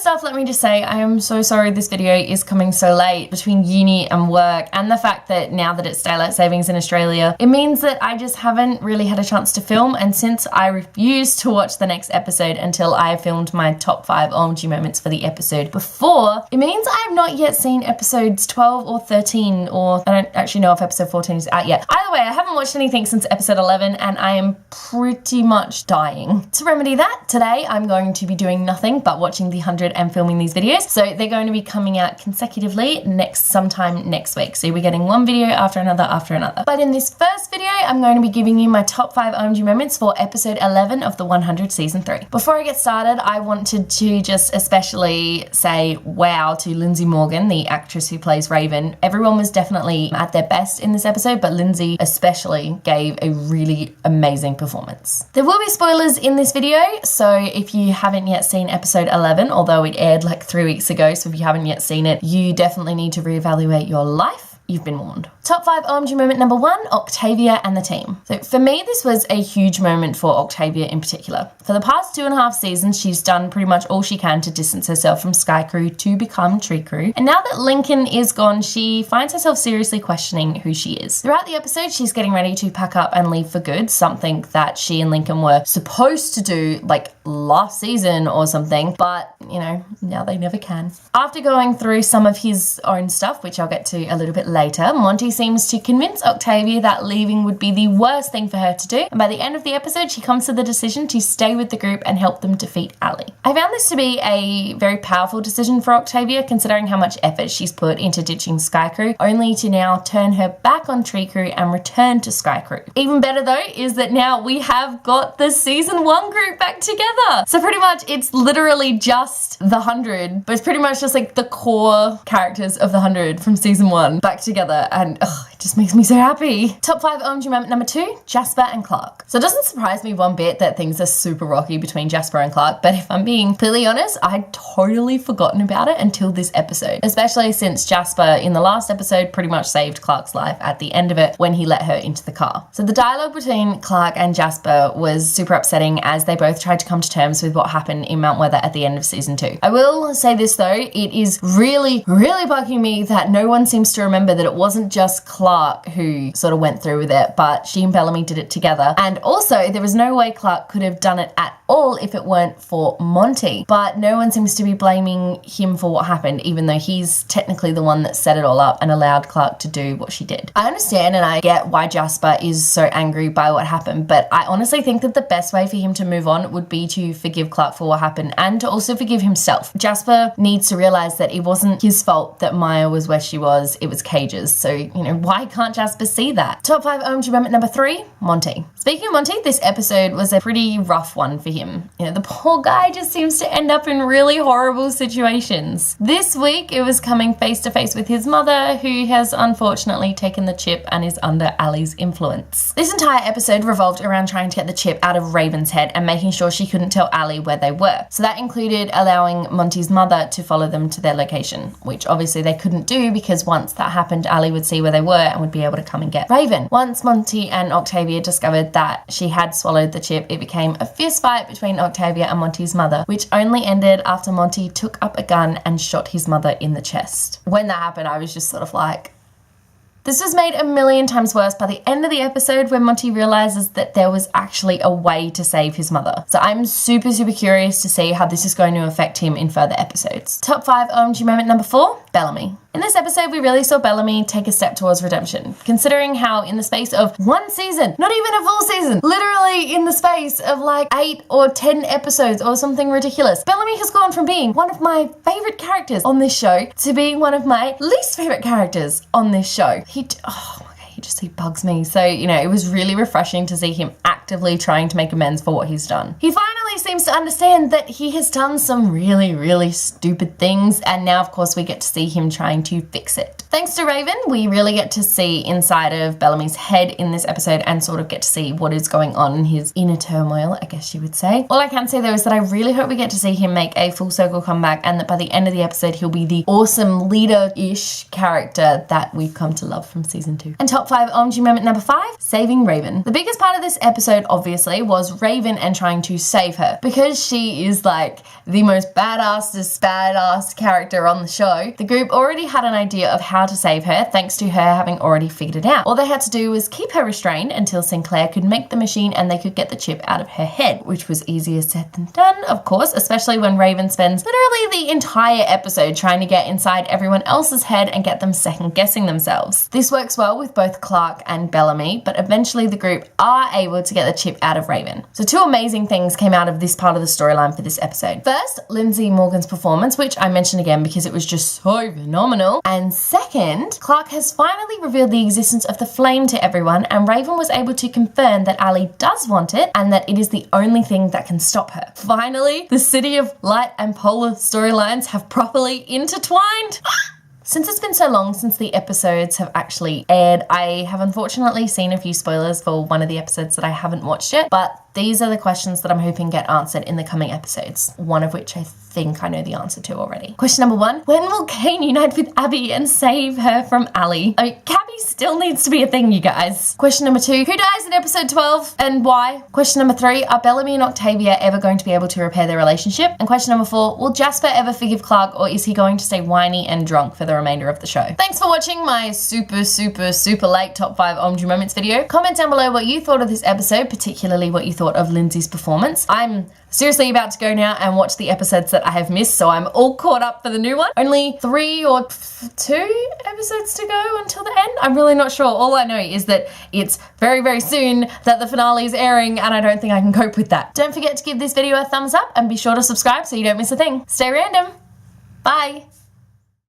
off, let me just say I am so sorry this video is coming so late between uni and work, and the fact that now that it's daylight savings in Australia, it means that I just haven't really had a chance to film, and since I refuse to watch the next episode until I have filmed my top 5 OMG moments for the episode before, it means I have not yet seen episodes 12 or 13, or I don't actually know if episode 14 is out yet. Either way, I haven't watched anything since episode 11 and I am pretty much dying. To remedy that, today I'm going to be doing nothing but watching the 100 and filming these videos. So they're going to be coming out consecutively sometime next week. So we're getting one video after another after another. But in this first video, I'm going to be giving you my top 5 OMG moments for episode 11 of the 100 season 3. Before I get started, I wanted to just especially say wow to Lindsay Morgan, the actress who plays Raven. Everyone was definitely at their best in this episode, but Lindsay especially gave a really amazing performance. There will be spoilers in this video, so if you haven't yet seen episode 11, although it aired like 3 weeks ago, so if you haven't yet seen it, you definitely need to reevaluate your life. You've been warned. Top 5 OMG moment number 1, Octavia and the team. So for me, this was a huge moment for Octavia in particular. For the past 2.5 seasons, she's done pretty much all she can to distance herself from Sky Crew to become Tree Crew. And now that Lincoln is gone, she finds herself seriously questioning who she is. Throughout the episode, she's getting ready to pack up and leave for good, something that she and Lincoln were supposed to do like last season or something, but you know, now they never can. After going through some of his own stuff, which I'll get to a little bit later, Monty seems to convince Octavia that leaving would be the worst thing for her to do, and by the end of the episode she comes to the decision to stay with the group and help them defeat Ali. I found this to be a very powerful decision for Octavia, considering how much effort she's put into ditching Sky Crew, only to now turn her back on Tree Crew and return to Sky Crew. Even better though is that now we have got the season 1 group back together. So pretty much it's literally just the 100, but it's pretty much just like the core characters of the 100 from season 1 back together, and it just makes me so happy. Top 5 OMG moment number 2, Jasper and Clark. So it doesn't surprise me one bit that things are super rocky between Jasper and Clark, but if I'm being completely honest, I'd totally forgotten about it until this episode, especially since Jasper in the last episode pretty much saved Clark's life at the end of it when he let her into the car. So the dialogue between Clark and Jasper was super upsetting as they both tried to come to terms with what happened in Mount Weather at the end of season 2. I will say this though, it is really bugging me that no one seems to remember that it wasn't just Clark who sort of went through with it, but she and Bellamy did it together. And also there was no way Clark could have done it at all if it weren't for Monty, but no one seems to be blaming him for what happened, even though he's technically the one that set it all up and allowed Clark to do what she did. I understand and I get why Jasper is so angry by what happened, but I honestly think that the best way for him to move on would be to forgive Clark for what happened and to also forgive himself. Jasper needs to realize that it wasn't his fault that Maya was where she was, it was Cage's. So, you know, why can't Jasper see that? Top 5 OMG moment number 3, Monty. Speaking of Monty, this episode was a pretty rough one for him. You know, the poor guy just seems to end up in really horrible situations. This week, it was coming face to face with his mother, who has unfortunately taken the chip and is under Ali's influence. This entire episode revolved around trying to get the chip out of Raven's head and making sure she couldn't tell Ali where they were. So that included allowing Monty's mother to follow them to their location, which obviously they couldn't do because once that happened, Ali would see where they were and would be able to come and get Raven. Once Monty and Octavia discovered that she had swallowed the chip, it became a fierce fight between Octavia and Monty's mother, which only ended after Monty took up a gun and shot his mother in the chest. When that happened, I was just sort of like, this was made a million times worse by the end of the episode when Monty realizes that there was actually a way to save his mother. So I'm super curious to see how this is going to affect him in further episodes. Top 5 OMG moment number 4, Bellamy. In this episode, we really saw Bellamy take a step towards redemption, considering how in the space of 1 season, not even a full season, literally in the space of like 8 or 10 episodes or something ridiculous, Bellamy has gone from being one of my favorite characters on this show to being one of my least favorite characters on this show. He bugs me. So, you know, it was really refreshing to see him actively trying to make amends for what he's done. He finally seems to understand that he has done some really stupid things, and now of course we get to see him trying to fix it. Thanks to Raven, we really get to see inside of Bellamy's head in this episode and sort of get to see what is going on in his inner turmoil, I guess you would say. All I can say though is that I really hope we get to see him make a full circle comeback and that by the end of the episode he'll be the awesome leader-ish character that we've come to love from season 2. And top 5 OMG moment number 5, saving Raven. The biggest part of this episode obviously was Raven and trying to save her because she is like the most badass character on the show. The group already had an idea of how to save her thanks to her having already figured it out. All they had to do was keep her restrained until Sinclair could make the machine and they could get the chip out of her head, which was easier said than done, of course, especially when Raven spends literally the entire episode trying to get inside everyone else's head and get them second guessing themselves. This works well with both Clark and Bellamy, but eventually the group are able to get the chip out of Raven. So 2 amazing things came out of this part of the storyline for this episode. First, Lindsay Morgan's performance, which I mentioned again because it was just so phenomenal. And second, Clark has finally revealed the existence of the flame to everyone and Raven was able to confirm that Ali does want it and that it is the only thing that can stop her. Finally, the City of Light and Polar storylines have properly intertwined. Since it's been so long since the episodes have actually aired, I have unfortunately seen a few spoilers for one of the episodes that I haven't watched yet, but these are the questions that I'm hoping get answered in the coming episodes, one of which I think I know the answer to already. Question number 1, when will Kane unite with Abby and save her from Ali? I mean, Cabby still needs to be a thing, you guys. Question number 2, who dies in episode 12 and why? Question number 3, are Bellamy and Octavia ever going to be able to repair their relationship? And question number 4, will Jasper ever forgive Clark or is he going to stay whiny and drunk for the remainder of the show? Thanks for watching my super late top 5 OMG Moments video. Comment down below what you thought of this episode, particularly what you thought of Lindsay's performance. I'm seriously about to go now and watch the episodes that I have missed, so I'm all caught up for the new one. Only 3 or 2 episodes to go until the end. I'm really not sure. All I know is that it's very soon that the finale is airing and I don't think I can cope with that. Don't forget to give this video a thumbs up and be sure to subscribe so you don't miss a thing. Stay random. Bye.